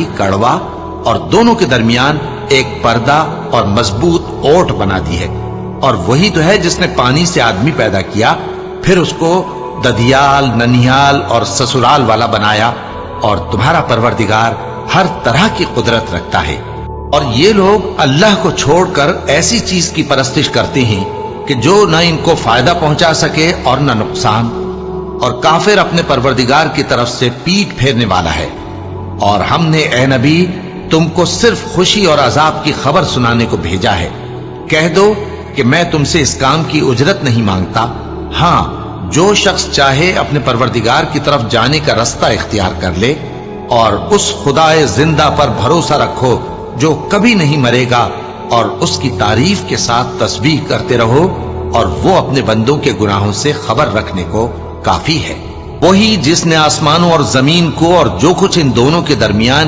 कड़वा और दोनों के दरमियान एक पर्दा और मजबूत ओट बना दी है। और वही तो है जिसने पानी से आदमी पैदा किया, फिर उसको ददियाल, ननिहाल और ससुराल वाला बनाया। और तुम्हारा परवरदिगार हर तरह की कुदरत रखता है। और ये लोग अल्लाह को छोड़कर ऐसी चीज की परस्तिश करते हैं कि जो न इनको फायदा पहुंचा सके और न नुकसान। और काफिर अपने परवरदिगार की तरफ से पीठ फेरने वाला है। और हमने ए नबी तुमको सिर्फ खुशी और अजाब की खबर सुनाने को भेजा है। कह दो कि मैं तुमसे इस काम की उजरत नहीं मांगता। हाँ, जो शख्स चाहे अपने परवरदिगार की तरफ जाने का रास्ता इख्तियार कर ले और उस खुदाए जिंदा पर भरोसा रखो जो कभी नहीं मरेगा, और उसकी तारीफ के साथ तस्बीह करते रहो, और वो अपने बंदों के गुनाहों से खबर रखने को काफी है। वही जिसने आसमानों और जमीन को और जो कुछ इन दोनों के दरमियान